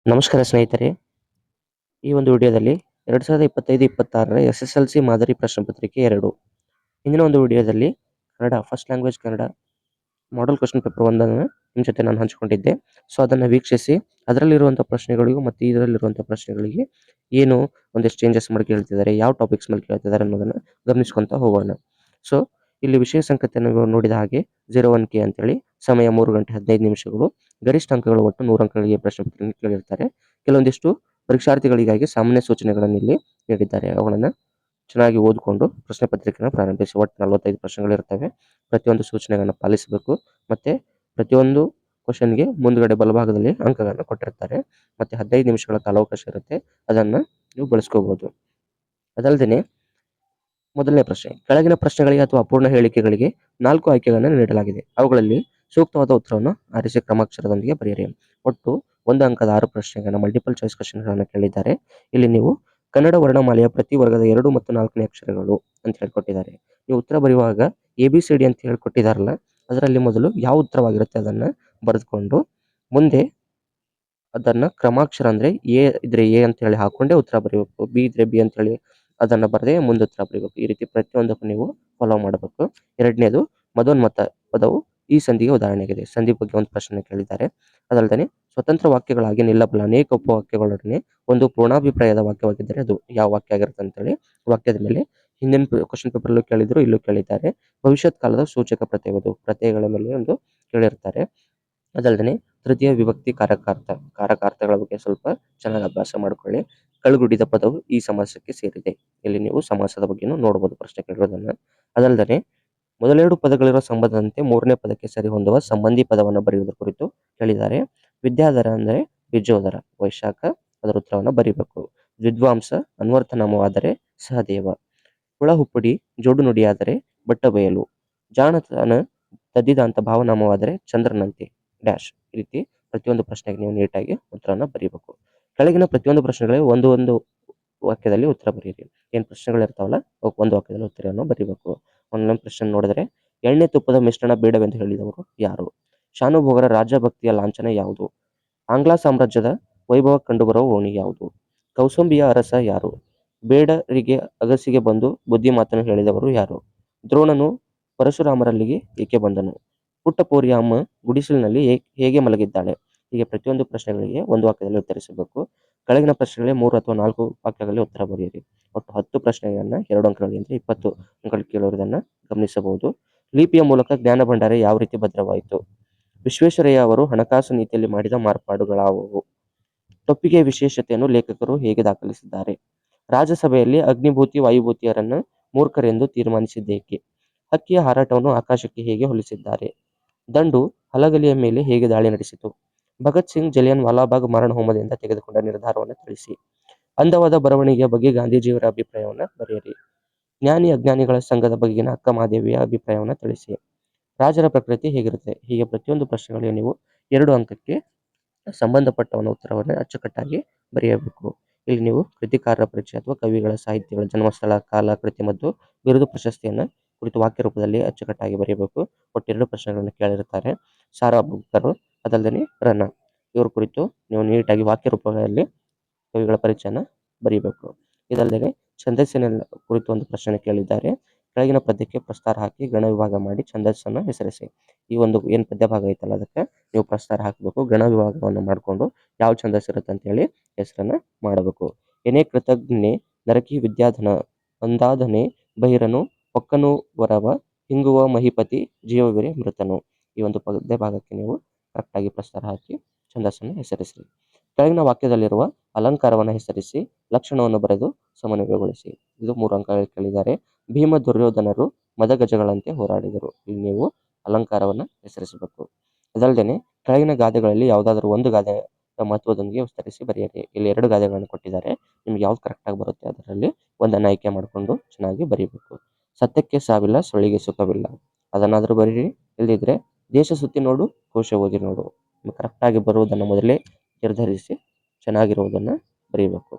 ನಮಸ್ಕಾರ ಸ್ನೇಹಿತರೆ. ಈ ಒಂದು ವಿಡಿಯೋದಲ್ಲಿ 2025-26ರ SSLC ಮಾದರಿ ಪ್ರಶ್ನೆ ಪತ್ರಿಕೆ 2 ಹಿಂದಿನ ಒಂದು ವಿಡಿಯೋದಲ್ಲಿ Kannada first language Kannada model question paper 1 ನಿಮ್ಮ ಜೊತೆ ನಾನು ಹಂಚಿಕೊಂಡಿದ್ದೆ. ಸೊ ಅದನ್ನು ವೀಕ್ಷಿಸಿ ಅದರಲ್ಲಿರುವಂಥ ಪ್ರಶ್ನೆಗಳಿಗೂ ಮತ್ತು ಇದರಲ್ಲಿರುವಂಥ ಪ್ರಶ್ನೆಗಳಿಗೆ ಏನು ಒಂದಿಷ್ಟು ಚೇಂಜಸ್ ಮಾಡಿ ಕೇಳ್ತಿದ್ದಾರೆ, ಯಾವ ಟಾಪಿಕ್ಸ್ ಮೇಲೆ ಕೇಳ್ತಿದ್ದಾರೆ ಅನ್ನೋದನ್ನು ಗಮನಿಸ್ಕೊತಾ ಹೋಗೋಣ. ಸೊ ಇಲ್ಲಿ ವಿಷಯ ಸಂಖ್ಯೆಯನ್ನು ನೋಡಿದ ಹಾಗೆ 01K ಅಂತೇಳಿ ಸಮಯ 3 ಗಂಟೆ 15 ನಿಮಿಷಗಳು, ಗರಿಷ್ಠ ಅಂಕಗಳು ಒಟ್ಟು 100 ಅಂಕಗಳಿಗೆ ಪ್ರಶ್ನೆ ಪತ್ರಿಕೆ ಕೇಳಿರ್ತಾರೆ. ಕೆಲವೊಂದಿಷ್ಟು ಪರೀಕ್ಷಾರ್ಥಿಗಳಿಗಾಗಿ ಸಾಮಾನ್ಯ ಸೂಚನೆಗಳನ್ನು ಇಲ್ಲಿ ನೀಡಿದ್ದಾರೆ. ಅವುಗಳನ್ನು ಚೆನ್ನಾಗಿ ಓದಿಕೊಂಡು ಪ್ರಶ್ನೆ ಪತ್ರಿಕೆಯನ್ನು ಪ್ರಾರಂಭಿಸಿ. ಒಟ್ಟು 45 ಪ್ರಶ್ನೆಗಳಿರ್ತವೆ. ಪ್ರತಿಯೊಂದು ಸೂಚನೆಗಳನ್ನು ಪಾಲಿಸಬೇಕು. ಮತ್ತೆ ಪ್ರತಿಯೊಂದು ಕ್ವಶನ್ಗೆ ಮುಂದ್ಗಡೆ ಬಲಭಾಗದಲ್ಲಿ ಅಂಕಗಳನ್ನು ಕೊಟ್ಟಿರ್ತಾರೆ. ಮತ್ತೆ 15 ನಿಮಿಷಗಳ ಕಾಲಾವಕಾಶ ಇರುತ್ತೆ, ಅದನ್ನು ನೀವು ಬಳಸ್ಕೋಬಹುದು. ಅದಲ್ಲದೆ ಮೊದಲನೇ ಪ್ರಶ್ನೆ, ಕೆಳಗಿನ ಪ್ರಶ್ನೆಗಳಿಗೆ ಅಥವಾ ಅಪೂರ್ಣ ಹೇಳಿಕೆಗಳಿಗೆ 4 ಆಯ್ಕೆಗಳನ್ನು ನೀಡಲಾಗಿದೆ. ಅವುಗಳಲ್ಲಿ ಸೂಕ್ತವಾದ ಉತ್ತರವನ್ನು ಆರಿಸಿ ಕ್ರಮಾಕ್ಷರದೊಂದಿಗೆ ಬರೆಯಿರಿ. ಒಟ್ಟು 1 ಅಂಕದ 6 ಪ್ರಶ್ನೆಗಳನ್ನು ಮಲ್ಟಿಪಲ್ ಚಾಯ್ಸ್ ಕ್ವಶನ್ಗಳನ್ನು ಕೇಳಿದ್ದಾರೆ. ಇಲ್ಲಿ ನೀವು ಕನ್ನಡ ವರ್ಣಮಾಲೆಯ ಪ್ರತಿ ವರ್ಗದ 2 ಮತ್ತು 4ನೇ ಅಕ್ಷರಗಳು ಅಂತ ಹೇಳ್ಕೊಟ್ಟಿದ್ದಾರೆ. ನೀವು ಉತ್ತರ ಬರೆಯುವಾಗ ABCD ಅಂತ ಹೇಳ್ಕೊಟ್ಟಿದಾರಲ್ಲ, ಅದರಲ್ಲಿ ಮೊದಲು ಯಾವ ಉತ್ತರವಾಗಿರುತ್ತೆ ಅದನ್ನು ಬರೆದುಕೊಂಡು ಮುಂದೆ ಅದನ್ನು ಕ್ರಮಾಕ್ಷರ ಅಂದರೆ A ಇದ್ರೆ A ಅಂತ ಹೇಳಿ ಹಾಕೊಂಡೇ ಉತ್ತರ ಬರೀಬೇಕು, B ಇದ್ರೆ B ಅಂತ ಹೇಳಿ ಅದನ್ನು ಬರದೆ ಮುಂದೆ ಉತ್ತರ ಬರೀಬೇಕು. ಈ ರೀತಿ ಪ್ರತಿಯೊಂದಕ್ಕೂ ನೀವು ಫಾಲೋ ಮಾಡಬೇಕು. ಎರಡನೇದು, ಮದೋನ್ಮತ್ತ ಪದವು ಈ ಸಂಧಿಗೆ ಉದಾಹರಣೆಯಾಗಿದೆ. ಸಂಧಿ ಬಗ್ಗೆ ಒಂದು ಪ್ರಶ್ನೆ ಕೇಳಿದ್ದಾರೆ. ಅದಲ್ಲದೆ ಸ್ವತಂತ್ರ ವಾಕ್ಯಗಳಾಗಿ ನಿಲ್ಲಬಲ್ಲ ಅನೇಕ ಉಪವಾಕ್ಯಗಳೊಡನೆ ಒಂದು ಪೂರ್ಣಾಭಿಪ್ರಾಯದ ವಾಕ್ಯವಾಗಿದ್ದರೆ ಅದು ಯಾವ ವಾಕ್ಯ ಆಗಿರುತ್ತೆ ಅಂತೇಳಿ ವಾಕ್ಯದ ಮೇಲೆ ಹಿಂದಿನ ಕ್ವಶನ್ ಪೇಪರ್ಲ್ಲೂ ಕೇಳಿದ್ರು, ಇಲ್ಲೂ ಕೇಳಿದ್ದಾರೆ. ಭವಿಷ್ಯತ್ ಕಾಲದ ಸೂಚಕ ಪ್ರತ್ಯಯಗಳು ಪ್ರತ್ಯಯಗಳ ಮೇಲೆ ಒಂದು ಕೇಳಿರ್ತಾರೆ. ಅದಲ್ಲದೆ ತೃತೀಯ ವಿಭಕ್ತಿ ಕಾರಕಾರ್ಥಗಳ ಬಗ್ಗೆ ಸ್ವಲ್ಪ ಚೆನ್ನಾಗಿ ಅಭ್ಯಾಸ ಮಾಡ್ಕೊಳ್ಳಿ. ಕಳ್ಗುಡಿದ ಪದವು ಈ ಸಮಾಸಕ್ಕೆ ಸೇರಿದೆ. ಇಲ್ಲಿ ನೀವು ಸಮಾಸದ ಬಗ್ಗೆನೂ ನೋಡಬಹುದು ಪ್ರಶ್ನೆ ಕೇಳಿರೋದನ್ನ. ಅದಲ್ಲದೆ ಮೊದಲೆರಡು ಪದಗಳಿರುವ ಸಂಬಂಧದಂತೆ 3ನೇ ಪದಕ್ಕೆ ಸರಿ ಹೊಂದುವ ಸಂಬಂಧಿ ಪದವನ್ನು ಬರೆಯುವುದರ ಕುರಿತು ಕೇಳಿದ್ದಾರೆ. ವಿದ್ಯಾಧರ ಅಂದರೆ ಬಿಜೋದರ, ವೈಶಾಖ, ಅದರ ಉತ್ತರವನ್ನು ಬರೀಬೇಕು. ವಿದ್ವಾಂಸ ಅನ್ವರ್ಥನಾಮವಾದರೆ ಸಹದೇವ. ಹುಳ ಹುಪ್ಪಡಿ ಜೋಡು ನುಡಿಯಾದರೆ ಬಟ್ಟಬಯಲು. ಜಾಣತನ ತದ್ದಿದಾಂತ ಭಾವನಾಮವಾದರೆ ಚಂದ್ರನಂತೆ ಡ್ಯಾಶ್. ಈ ರೀತಿ ಪ್ರತಿಯೊಂದು ಪ್ರಶ್ನೆಗೆ ನೀವು ನೀಟಾಗಿ ಉತ್ತರನ ಬರೀಬೇಕು. ಕೆಳಗಿನ ಪ್ರತಿಯೊಂದು ಪ್ರಶ್ನೆಗಳಿಗೆ ಒಂದು ವಾಕ್ಯದಲ್ಲಿ ಉತ್ತರ ಬರೀರಿ. ಏನು ಪ್ರಶ್ನೆಗಳಿರ್ತಾವಲ್ಲ ಅವಕ್ಕೆ ಒಂದು ವಾಕ್ಯದಲ್ಲಿ ಉತ್ತರವನ್ನು ಬರೀಬೇಕು. ಒಂದೊಂದು ಪ್ರಶ್ನೆ ನೋಡಿದ್ರೆ, ಎಣ್ಣೆ ತುಪ್ಪದ ಮಿಶ್ರಣ ಬೇಡವೆಂದು ಹೇಳಿದವರು ಯಾರು? ಶಾನುಭೋಗರ ರಾಜಭಕ್ತಿಯ ಲಾಂಛನ ಯಾವುದು? ಆಂಗ್ಲ ಸಾಮ್ರಾಜ್ಯದ ವೈಭವ ಕಂಡುಬರುವ ಓಣಿ ಯಾವುದು? ಕೌಸುಂಬಿಯ ಅರಸ ಯಾರು? ಬೇಡರಿಗೆ ಅಗಸಿಗೆ ಬಂದು ಬುದ್ಧಿ ಮಾತನ್ನು ಹೇಳಿದವರು ಯಾರು? ದ್ರೋಣನು ಪರಶುರಾಮರಲ್ಲಿಗೆ ಏಕೆ ಬಂದನು? ಪುಟ್ಟಪೋರಿಯ ಅಮ್ಮ ಗುಡಿಸಲಿನಲ್ಲಿ ಹೇಗೆ ಮಲಗಿದ್ದಾಳೆ? ಹೀಗೆ ಪ್ರತಿಯೊಂದು ಪ್ರಶ್ನೆಗಳಿಗೆ ಒಂದು ವಾಕ್ಯದಲ್ಲಿ ಉತ್ತರಿಸಬೇಕು. ಕೆಳಗಿನ ಪ್ರಶ್ನೆಗಳಿಗೆ 3 ಅಥವಾ 4 ವಾಕ್ಯಗಳಲ್ಲಿ ಉತ್ತರ ಬರೆಯಿರಿ. ಒಟ್ಟು 10 ಪ್ರಶ್ನೆಗಳನ್ನ 2 ಅಂಕಗಳಿಗೆ ಅಂದರೆ 20 ಅಂಕಗಳು ಕೇಳುವುದನ್ನು ಗಮನಿಸಬಹುದು. ಲಿಪಿಯ ಮೂಲಕ ಜ್ಞಾನ ಭಂಡಾರ ಯಾವ ರೀತಿ ಭದ್ರವಾಯಿತು? ವಿಶ್ವೇಶ್ವರಯ್ಯ ಅವರು ಹಣಕಾಸು ನೀತಿಯಲ್ಲಿ ಮಾಡಿದ ಮಾರ್ಪಾಡುಗಳಾವುವು? ಟೊಪ್ಪಿಗೆಯ ವಿಶೇಷತೆಯನ್ನು ಲೇಖಕರು ಹೇಗೆ ದಾಖಲಿಸಿದ್ದಾರೆ? ರಾಜ್ಯಸಭೆಯಲ್ಲಿ ಅಗ್ನಿಭೂತಿ ವಾಯುಭೂತಿಯರನ್ನು ಮೂರ್ಖರೆಂದು ತೀರ್ಮಾನಿಸಿದ್ದೇಕೆ? ಹಕ್ಕಿಯ ಹಾರಾಟವನ್ನು ಆಕಾಶಕ್ಕೆ ಹೇಗೆ ಹೋಲಿಸಿದ್ದಾರೆ? ದಂಡು ಹಲಗಲಿಯ ಮೇಲೆ ಹೇಗೆ ದಾಳಿ ನಡೆಸಿತು? ಭಗತ್ ಸಿಂಗ್ ಜಲಿಯನ್ ವಾಲಾಬಾಗ್ ಮಾರಣ ಹೋಮದಿಂದ ತೆಗೆದುಕೊಂಡ ನಿರ್ಧಾರವನ್ನು ತಿಳಿಸಿ. ಅಂದವಾದ ಬರವಣಿಗೆಯ ಬಗ್ಗೆ ಗಾಂಧೀಜಿಯವರ ಅಭಿಪ್ರಾಯವನ್ನು ಬರೆಯಿರಿ. ಜ್ಞಾನಿ ಅಜ್ಞಾನಿಗಳ ಸಂಘದ ಬಗೆಗಿನ ಅಕ್ಕ ಮಹಾದೇವಿಯ ಅಭಿಪ್ರಾಯವನ್ನು ತಿಳಿಸಿ. ರಾಜರ ಪ್ರಕೃತಿ ಹೇಗಿರುತ್ತೆ? ಹೀಗೆ ಪ್ರತಿಯೊಂದು ಪ್ರಶ್ನೆಗಳಿಗೆ ನೀವು 2 ಅಂಕಕ್ಕೆ ಸಂಬಂಧಪಟ್ಟವನ ಉತ್ತರವನ್ನು ಅಚ್ಚುಕಟ್ಟಾಗಿ ಬರೆಯಬೇಕು. ಇಲ್ಲಿ ನೀವು ಕೃತಿಕಾರರ ಪರಿಚಯ ಅಥವಾ ಕವಿಗಳ ಸಾಹಿತ್ಯಗಳ ಜನ್ಮಸ್ಥಳ, ಕಾಲ, ಕೃತಿ ಮತ್ತು ಬಿರುದು ಪ್ರಶಸ್ತಿಯನ್ನು ಕುರಿತು ವಾಕ್ಯ ರೂಪದಲ್ಲಿ ಅಚ್ಚುಕಟ್ಟಾಗಿ ಬರೆಯಬೇಕು. ಒಟ್ಟು 2 ಪ್ರಶ್ನೆಗಳನ್ನು ಕೇಳಿರುತ್ತಾರೆ. ಸಾರಾ ಬುಕ್ಕರು, ಅದಲ್ಲದೆ ರನ್ನ, ಇವ್ರ ಕುರಿತು ನೀವು ನೀಟಾಗಿ ವಾಕ್ಯ ರೂಪಗಳಲ್ಲಿ ಕವಿಗಳ ಪರಿಚಯನ ಬರೀಬೇಕು. ಇದಲ್ಲದೆ ಛಂದಸ್ಸಿನ ಕುರಿತು ಒಂದು ಪ್ರಶ್ನೆ ಕೇಳಿದ್ದಾರೆ. ಕೆಳಗಿನ ಪದ್ಯಕ್ಕೆ ಪ್ರಸ್ತಾರ ಹಾಕಿ ಗಣ ವಿಭಾಗ ಮಾಡಿ ಛಂದಸ್ಸನ್ನು ಹೆಸರಿಸಿ. ಈ ಒಂದು ಏನು ಪದ್ಯ ಭಾಗ ಐತಲ್ಲ ಅದಕ್ಕೆ ನೀವು ಪ್ರಸ್ತಾರ ಹಾಕಬೇಕು. ಗಣ ವಿಭಾಗವನ್ನು ಮಾಡಿಕೊಂಡು ಯಾವ ಛಂದಸ್ಸು ಇರುತ್ತೆ ಅಂತೇಳಿ ಹೆಸರನ್ನ ಮಾಡಬೇಕು. ಏನೇ ಕೃತಜ್ಞೆ ನರಕಿ ವಿದ್ಯಾಧನ ಅಂದಾಧನೆ ಬಹಿರನು ಒಕ್ಕನು ವರವ ಹಿಂಗುವ ಮಹಿಪತಿ ಜೀವವಿರೆ ಮೃತನು. ಈ ಒಂದು ಪದ್ಯ ಭಾಗಕ್ಕೆ ನೀವು ಕರೆಕ್ಟಾಗಿ ಪ್ರಸ್ತಾರ ಹಾಕಿ ಛಂದಸ್ಸನ್ನು ಹೆಸರಿಸಿ. ಕೆಳಗಿನ ವಾಕ್ಯದಲ್ಲಿರುವ ಅಲಂಕಾರವನ್ನು ಹೆಸರಿಸಿ ಲಕ್ಷಣವನ್ನು ಬರೆದು ಸಮನ್ವಯಗೊಳಿಸಿ. ಇದು 3 ಅಂಕಗಳು ಕೇಳಿದ್ದಾರೆ. ಭೀಮ ದುರ್ಯೋಧನರು ಮದಗಜಗಳಂತೆ ಹೋರಾಡಿದರು. ಇಲ್ಲಿ ನೀವು ಅಲಂಕಾರವನ್ನು ಹೆಸರಿಸಬೇಕು. ಅದಲ್ಲದೆ ಕೆಳಗಿನ ಗಾದೆಗಳಲ್ಲಿ ಯಾವುದಾದ್ರೂ ಒಂದು ಗಾದೆ ಮಹತ್ವದೊಂದಿಗೆ ವಿಸ್ತರಿಸಿ ಬರೆಯಿರಿ. ಇಲ್ಲಿ 2 ಗಾದೆಗಳನ್ನು ಕೊಟ್ಟಿದ್ದಾರೆ. ನಿಮ್ಗೆ ಯಾವ್ದು ಕರೆಕ್ಟಾಗಿ ಬರುತ್ತೆ ಅದರಲ್ಲಿ ಒಂದನ್ನು ಆಯ್ಕೆ ಮಾಡಿಕೊಂಡು ಚೆನ್ನಾಗಿ ಬರೀಬೇಕು. ಸತ್ಯಕ್ಕೆ ಸಾವಿಲ್ಲ, ಸೊಳ್ಳಿಗೆ ಸುಖವಿಲ್ಲ, ಅದನ್ನಾದರೂ ಬರೀರಿ. ಇಲ್ಲದಿದ್ರೆ ದೇಶ ಸುತ್ತಿ ನೋಡು, ಕೋಶ ಓದಿ ನೋಡು. ಕರೆಕ್ಟಾಗಿ ಬರುವುದನ್ನು ಮೊದಲೇ ನಿರ್ಧರಿಸಿ ಚೆನ್ನಾಗಿರುವುದನ್ನು ಬರೀಬೇಕು.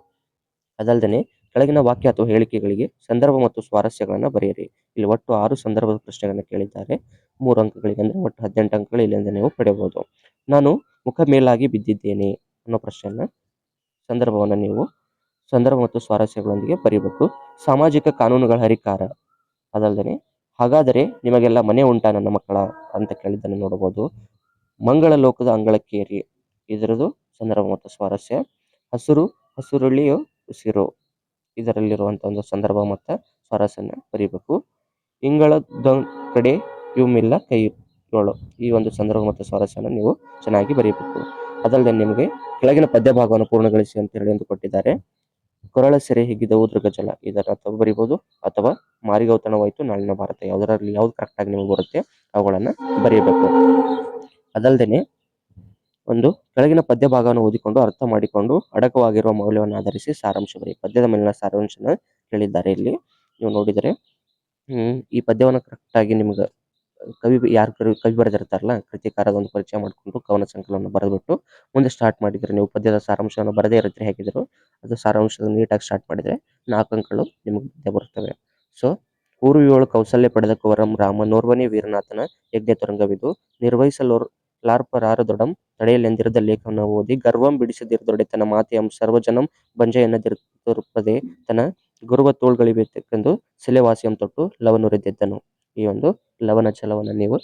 ಅದಲ್ಲದೆ ಕೆಳಗಿನ ವಾಕ್ಯ ಅಥವಾ ಹೇಳಿಕೆಗಳಿಗೆ ಸಂದರ್ಭ ಮತ್ತು ಸ್ವಾರಸ್ಯಗಳನ್ನು ಬರೆಯಿರಿ. ಇಲ್ಲಿ ಒಟ್ಟು 6 ಸಂದರ್ಭದ ಪ್ರಶ್ನೆಗಳನ್ನು ಕೇಳಿದ್ದಾರೆ. 3 ಅಂಕಗಳಿಗೆ ಅಂದರೆ ಒಟ್ಟು 18 ಅಂಕಗಳು ಇಲ್ಲಿಂದ ನೀವು ಪಡೆಯಬಹುದು. ನಾನು ಮುಖ ಮೇಲಾಗಿ ಬಿದ್ದಿದ್ದೇನೆ ಅನ್ನೋ ಪ್ರಶ್ನೆಯನ್ನ ಸಂದರ್ಭವನ್ನು ನೀವು ಸಂದರ್ಭ ಮತ್ತು ಸ್ವಾರಸ್ಯಗಳೊಂದಿಗೆ ಬರೀಬೇಕು. ಸಾಮಾಜಿಕ ಕಾನೂನುಗಳ ಹರಿಕಾರ ಅದಲ್ಲದೆ ಹಾಗಾದರೆ ನಿಮಗೆಲ್ಲ ಮನೆ ಉಂಟಾ ನನ್ನ ಮಕ್ಕಳ ಅಂತ ಕೇಳಿದ್ದನ್ನು ನೋಡಬಹುದು. ಮಂಗಳ ಲೋಕದ ಅಂಗಳಕ್ಕೇರಿ ಇದರದು ಸಂದರ್ಭ ಮತ್ತು ಸ್ವಾರಸ್ಯ. ಹಸುರು ಹಸುರುಳಿಯು ಉಸಿರು ಇದರಲ್ಲಿರುವಂತ ಒಂದು ಸಂದರ್ಭ ಮತ್ತು ಸ್ವಾರಸ್ಯನ ಬರೀಬೇಕು. ಇಂಗಳದ ಕಡೆ ಯುಮಿಲ್ಲ ಕೈಗಳು ಈ ಒಂದು ಸಂದರ್ಭ ಮತ್ತು ಸ್ವಾರಸ್ಯನ ನೀವು ಚೆನ್ನಾಗಿ ಬರೀಬೇಕು. ಅದಲ್ಲದೆ ನಿಮಗೆ ಕೆಳಗಿನ ಪದ್ಯ ಭಾಗವನ್ನು ಪೂರ್ಣಗೊಳಿಸಿ ಅಂತ ಹೇಳಿ ಒಂದು ಕೊಟ್ಟಿದ್ದಾರೆ. ಕೊರಳ ಸೆರೆ ಹಿಗ್ಗಿದ ಉದ್ರಗ ಜಲ ಇದರ ಅರ್ಥ ಬರಿಬಹುದು, ಅಥವಾ ಮಾರಿಗೌತಣವಾಯಿತು ನಾಳಿನ ಭಾರತ ಯಾವುದರಲ್ಲಿ ಯಾವ್ದು ಕರೆಕ್ಟ್ ಆಗಿ ನಿಮಗೆ ಬರುತ್ತೆ ಅವುಗಳನ್ನ ಬರೆಯಬೇಕು. ಅದಲ್ಲದೆ ಒಂದು ಕೆಳಗಿನ ಪದ್ಯ ಭಾಗವನ್ನು ಓದಿಕೊಂಡು ಅರ್ಥ ಮಾಡಿಕೊಂಡು ಅಡಕವಾಗಿರುವ ಮೌಲ್ಯವನ್ನು ಆಧರಿಸಿ ಸಾರಾಂಶ ಬರೆಯಿ. ಪದ್ಯದ ಮೇಲಿನ ಸಾರಾಂಶನ ಹೇಳಿದ್ದಾರೆ ಇಲ್ಲಿ ನೀವು ನೋಡಿದರೆ. ಈ ಪದ್ಯವನ್ನು ಕರೆಕ್ಟ್ ಆಗಿ ನಿಮ್ಗೆ ಯಾರು ಕವಿ ಬರೆದಿರ್ತಾರಲ್ಲ ಕೃತಿಕಾರದ ಒಂದು ಪರಿಚಯ ಮಾಡಿಕೊಂಡು ಕವನ ಸಂಕಲನ ಬರೆದ್ಬಿಟ್ಟು ಮುಂದೆ ಸ್ಟಾರ್ಟ್ ಮಾಡಿದ್ರೆ ನೀವು ಪದ್ಯದ ಸಾರಾಂಶವನ್ನು ಬರದೇ ಇರುತ್ತೆ ಹೇಗಿದ್ರು ಅದು ಸಾರಾಂಶ ನೀಟಾಗಿ ಸ್ಟಾರ್ಟ್ ಮಾಡಿದ್ರೆ 4 ಅಂಕಗಳು ನಿಮಗೆ ಬರುತ್ತವೆ. ಸೊ ಊರು 7 ಕೌಸಲ್ಯ ಪಡೆದ ಕುವರಂ ರಾಮ ನೋರ್ವನೇ ವೀರನಾಥನ ಯಜ್ಞ ತುರಂಗವಿದು ನಿರ್ವಹಿಸಲಾರ್ಪರಾರದೊಡಂ ತಡೆಯಲೆಂದಿರದ ಲೇಖನ ಓದಿ ಗರ್ವಂ ಬಿಡಿಸದಿರದೊಡೆ ತನ್ನ ಮಾತೆಯಂ ಸರ್ವಜನಂ ಬಂಜ ಎನ್ನದಿರುಪದೆ ತನ್ನ ಗುರುವ ತೋಳ್ಗಳಿಬೇಕೆಂದು ಸೆಲೆವಾಸಿಯಂ ತೊಟ್ಟು ಲವನುರಿದ್ದೆದ್ದನು. ಈ ಒಂದು ಲವನ ಛಲವನ್ನು ನೀವು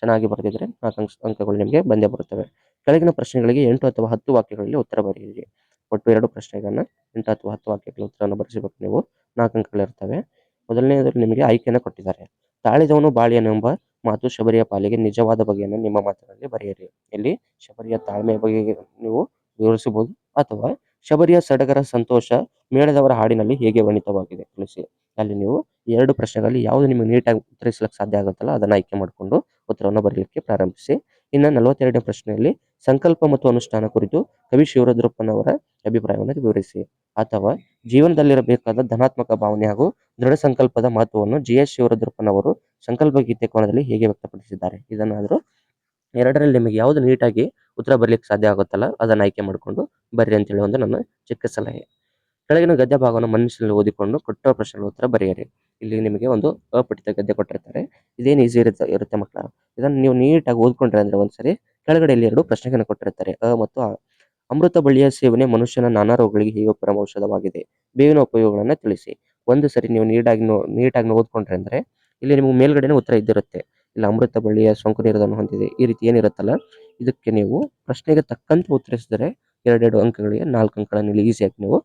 ಚೆನ್ನಾಗಿ ಬರೆದಿದ್ರೆ 4 ಅಂಕಗಳು ನಿಮಗೆ ಬಂದೇ ಬರುತ್ತವೆ. ಕೆಳಗಿನ ಪ್ರಶ್ನೆಗಳಿಗೆ 8 ಅಥವಾ 10 ವಾಕ್ಯಗಳಲ್ಲಿ ಉತ್ತರ ಬರೆಯಿರಿ. ಒಟ್ಟು 2 ಪ್ರಶ್ನೆಗಳನ್ನ 8 ಅಥವಾ 10 ವಾಕ್ಯಗಳ ಉತ್ತರವನ್ನು ಬರೆಸಬೇಕು ನೀವು. 4 ಅಂಕಗಳಿರ್ತವೆ. ಮೊದಲನೇದರಲ್ಲಿ ನಿಮಗೆ ಆಯ್ಕೆಯನ್ನು ಕೊಟ್ಟಿದ್ದಾರೆ. ತಾಳಿದವನು ಬಾಳಿಯನೆಂಬ ಮಾತು ಶಬರಿಯ ಪಾಲಿಗೆ ನಿಜವಾದ ಬಗೆಯನ್ನು ನಿಮ್ಮ ಮಾತಿನಲ್ಲಿ ಬರೆಯಿರಿ. ಇಲ್ಲಿ ಶಬರಿಯ ತಾಳ್ಮೆಯ ಬಗೆಗೆ ನೀವು ವಿವರಿಸಬಹುದು, ಅಥವಾ ಶಬರಿಯ ಸಡಗರ ಸಂತೋಷ ಮೇಳದವರ ಹಾಡಿನಲ್ಲಿ ಹೇಗೆ ವರ್ಣಿತವಾಗಿದೆ ತಿಳಿಸಿ. ಅಲ್ಲಿ ನೀವು 2 ಪ್ರಶ್ನೆಗಳಲ್ಲಿ ಯಾವುದು ನಿಮಗೆ ನೀಟಾಗಿ ಉತ್ತರಿಸಲಿಕ್ಕೆ ಸಾಧ್ಯ ಆಗುತ್ತಲ್ಲ ಅದನ್ನು ಆಯ್ಕೆ ಮಾಡಿಕೊಂಡು ಉತ್ತರವನ್ನು ಬರೆಯಲಿಕ್ಕೆ ಪ್ರಾರಂಭಿಸಿ. ಇನ್ನು 42ನೇ ಪ್ರಶ್ನೆಯಲ್ಲಿ ಸಂಕಲ್ಪ ಮತ್ತು ಅನುಷ್ಠಾನ ಕುರಿತು ಕವಿ ಶಿವರುದ್ರಪ್ಪನವರ ಅಭಿಪ್ರಾಯವನ್ನು ವಿವರಿಸಿ. ಅಥವಾ ಜೀವನದಲ್ಲಿರಬೇಕಾದ ಧನಾತ್ಮಕ ಭಾವನೆ ಹಾಗೂ ದೃಢ ಸಂಕಲ್ಪದ ಮಹತ್ವವನ್ನು ಜಿ.ಎಸ್. ಶಿವರುದ್ರಪ್ಪನವರು ಸಂಕಲ್ಪ ಗೀತೆ ಕೋನದಲ್ಲಿ ಹೇಗೆ ವ್ಯಕ್ತಪಡಿಸಿದ್ದಾರೆ. ಇದನ್ನಾದರೂ 2ರಲ್ಲಿ ನಿಮಗೆ ಯಾವುದು ನೀಟಾಗಿ ಉತ್ತರ ಬರಲಿಕ್ಕೆ ಸಾಧ್ಯ ಆಗುತ್ತಲ್ಲ ಅದನ್ನು ಆಯ್ಕೆ ಮಾಡಿಕೊಂಡು ಬರ್ರಿ ಅಂತೇಳಿ ಒಂದು ನನ್ನ ಚಿಕ್ಕ ಸಲಹೆ. ಕೆಳಗಿನ ಗದ್ಯ ಭಾಗವನ್ನು ಮನಸ್ಸಿನಲ್ಲಿ ಓದಿಕೊಂಡು ಕೊಟ್ಟ ಪ್ರಶ್ನೆಗಳ ಉತ್ತರ ಬರೆಯಿರಿ. ಇಲ್ಲಿ ನಿಮಗೆ ಒಂದು ಅಪಠಿತ ಗದ್ಯ ಕೊಟ್ಟಿರ್ತಾರೆ. ಇದೇನು ಈಸಿ ಇರುತ್ತೆ ಮಕ್ಕಳ. ಇದನ್ನು ನೀವು ನೀಟಾಗಿ ಓದ್ಕೊಂಡ್ರೆ ಅಂದ್ರೆ ಒಂದ್ಸರಿ ಕೆಳಗಡೆ ಇಲ್ಲಿ 2 ಪ್ರಶ್ನೆಗಳನ್ನು ಕೊಟ್ಟಿರ್ತಾರೆ ಅ ಮತ್ತು ಆ. ಅಮೃತ ಬಳ್ಳಿಯ ಸೇವನೆ ಮನುಷ್ಯನ ನಾನಾ ರೋಗಗಳಿಗೆ ಹೇಗೆ ಪರಮೌಷಧವಾಗಿದೆ. ಬೇವಿನ ಉಪಯೋಗಗಳನ್ನು ತಿಳಿಸಿ. ಒಂದು ಸರಿ ನೀವು ನೀಟಾಗಿ ಓದ್ಕೊಂಡ್ರೆ ಅಂದ್ರೆ ಇಲ್ಲಿ ನಿಮಗೆ ಮೇಲ್ಗಡೆನೇ ಉತ್ತರ ಇದ್ದಿರುತ್ತೆ. ಇಲ್ಲ ಅಮೃತ ಬಳ್ಳಿಯ ಸೋಂಕು ನಿರೋಧವನ್ನು ಹೊಂದಿದೆ ಈ ರೀತಿ ಏನಿರುತ್ತಲ್ಲ ಇದಕ್ಕೆ ನೀವು ಪ್ರಶ್ನೆಗೆ ತಕ್ಕಂತೆ ಉತ್ತರಿಸಿದರೆ 2 ಅಂಕಗಳಿಗೆ 4 ಅಂಕಗಳನ್ನು ಇಲ್ಲಿ ಈಸಿಯಾಗಿ ನೀವು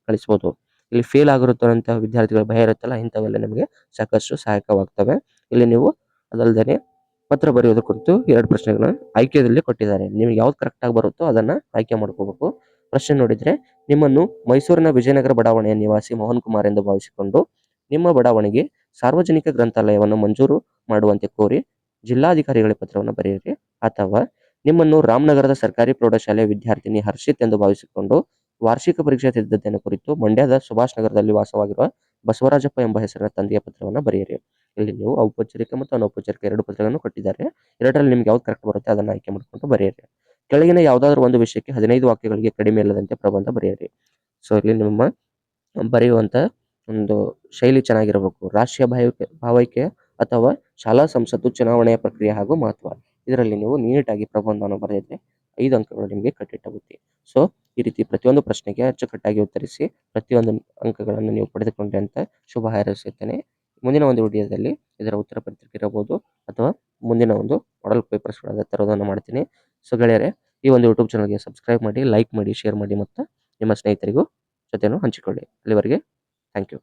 ಕಳಿಸ್ಬೋದು. ಇಲ್ಲಿ ಫೇಲ್ ಆಗಿರುತ್ತಂತಹ ವಿದ್ಯಾರ್ಥಿಗಳ ಭಯ ಇರುತ್ತಲ್ಲ ಇಂಥವೆಲ್ಲ ನಿಮಗೆ ಸಾಕಷ್ಟು ಸಹಾಯಕವಾಗ್ತವೆ. ಇಲ್ಲಿ ನೀವು ಅದಲ್ಲದೆ ಪತ್ರ ಬರೆಯೋದ್ರ ಕುರಿತು 2 ಪ್ರಶ್ನೆಗಳನ್ನ ಆಯ್ಕೆಯಲ್ಲಿ ಕೊಟ್ಟಿದ್ದಾರೆ. ನಿಮಗೆ ಯಾವ್ದು ಕರೆಕ್ಟ್ ಆಗಿ ಬರುತ್ತೋ ಅದನ್ನ ಆಯ್ಕೆ ಮಾಡ್ಕೋಬೇಕು. ಪ್ರಶ್ನೆ ನೋಡಿದ್ರೆ, ನಿಮ್ಮನ್ನು ಮೈಸೂರಿನ ವಿಜಯನಗರ ಬಡಾವಣೆಯ ನಿವಾಸಿ ಮೋಹನ್ ಕುಮಾರ್ ಎಂದು ಭಾವಿಸಿಕೊಂಡು ನಿಮ್ಮ ಬಡಾವಣೆಗೆ ಸಾರ್ವಜನಿಕ ಗ್ರಂಥಾಲಯವನ್ನು ಮಂಜೂರು ಮಾಡುವಂತೆ ಕೋರಿ ಜಿಲ್ಲಾಧಿಕಾರಿಗಳ ಪತ್ರವನ್ನು ಬರೆಯಿರಿ. ಅಥವಾ ನಿಮ್ಮನ್ನು ರಾಮನಗರದ ಸರ್ಕಾರಿ ಪ್ರೌಢಶಾಲೆಯ ವಿದ್ಯಾರ್ಥಿನಿ ಹರ್ಷಿತ್ ಎಂದು ಭಾವಿಸಿಕೊಂಡು ವಾರ್ಷಿಕ ಪರೀಕ್ಷೆ ಸಿದ್ಧತೆಯನ್ನು ಕುರಿತು ಮಂಡ್ಯದ ಸುಭಾಷ್ ನಗರದಲ್ಲಿ ವಾಸವಾಗಿರುವ ಬಸವರಾಜಪ್ಪ ಎಂಬ ಹೆಸರಿನ ತಂದೆಯ ಪತ್ರವನ್ನು ಬರೆಯಿರಿ. ಇಲ್ಲಿ ನೀವು ಔಪಚಾರಿಕ ಮತ್ತು ಅನೌಪಚಾರಿಕ 2 ಪತ್ರಗಳನ್ನು ಕೊಟ್ಟಿದ್ದಾರೆ. 2ರಲ್ಲಿ ನಿಮ್ಗೆ ಯಾವ್ದು ಕರೆಕ್ಟ್ ಬರುತ್ತೆ ಅದನ್ನು ಆಯ್ಕೆ ಮಾಡ್ಕೊಂಡು ಬರೆಯಿರಿ. ಕೆಳಗಿನ ಯಾವುದಾದ್ರೂ ಒಂದು ವಿಷಯಕ್ಕೆ 15 ವಾಕ್ಯಗಳಿಗೆ ಕಡಿಮೆ ಇಲ್ಲದಂತೆ ಪ್ರಬಂಧ ಬರೆಯಿರಿ. ಸೊ ಇಲ್ಲಿ ನಿಮ್ಮ ಬರೆಯುವಂತ ಒಂದು ಶೈಲಿ ಚೆನ್ನಾಗಿರಬೇಕು. ರಾಷ್ಟ್ರೀಯ ಭಾವೈಕ್ಯ ಅಥವಾ ಶಾಲಾ ಸಂಸತ್ತು ಚುನಾವಣೆಯ ಪ್ರಕ್ರಿಯೆ ಹಾಗೂ ಮಹತ್ವ ಇದರಲ್ಲಿ ನೀವು ನೀಟಾಗಿ ಪ್ರಬಂಧವನ್ನು ಬರೆದಿದ್ರೆ 5 ಅಂಕಗಳು ನಿಮಗೆ ಕಟ್ಟಿಟ್ಟ ಬುತ್ತಿ. ಸೊ ಈ ರೀತಿ ಪ್ರತಿಯೊಂದು ಪ್ರಶ್ನೆಗೆ ಅಚ್ಚುಕಟ್ಟಾಗಿ ಉತ್ತರಿಸಿ ಪ್ರತಿಯೊಂದು ಅಂಕಗಳನ್ನು ನೀವು ಪಡೆದುಕೊಂಡ್ರೆ ಅಂತ ಶುಭ ಹಾರೈಸುತ್ತೇನೆ. ಮುಂದಿನ ಒಂದು ವಿಡಿಯೋದಲ್ಲಿ ಇದರ ಉತ್ತರ ಪತ್ರಿಕೆ ಇರಬಹುದು ಅಥವಾ ಮುಂದಿನ ಒಂದು ಮಾಡೆಲ್ ಪೇಪರ್ಸ್ಗಳಾದ ತರೋದನ್ನು ಮಾಡ್ತೀನಿ. ಸೊ ಗೆಳೆಯರೆ, ಈ ಒಂದು ಯೂಟ್ಯೂಬ್ ಚಾನಲ್ಗೆ ಸಬ್ಸ್ಕ್ರೈಬ್ ಮಾಡಿ, ಲೈಕ್ ಮಾಡಿ, ಶೇರ್ ಮಾಡಿ ಮತ್ತು ನಿಮ್ಮ ಸ್ನೇಹಿತರಿಗೂ ಜೊತೆನೂ ಹಂಚಿಕೊಳ್ಳಿ. ಅಲ್ಲಿವರೆಗೆ ಥ್ಯಾಂಕ್ ಯು.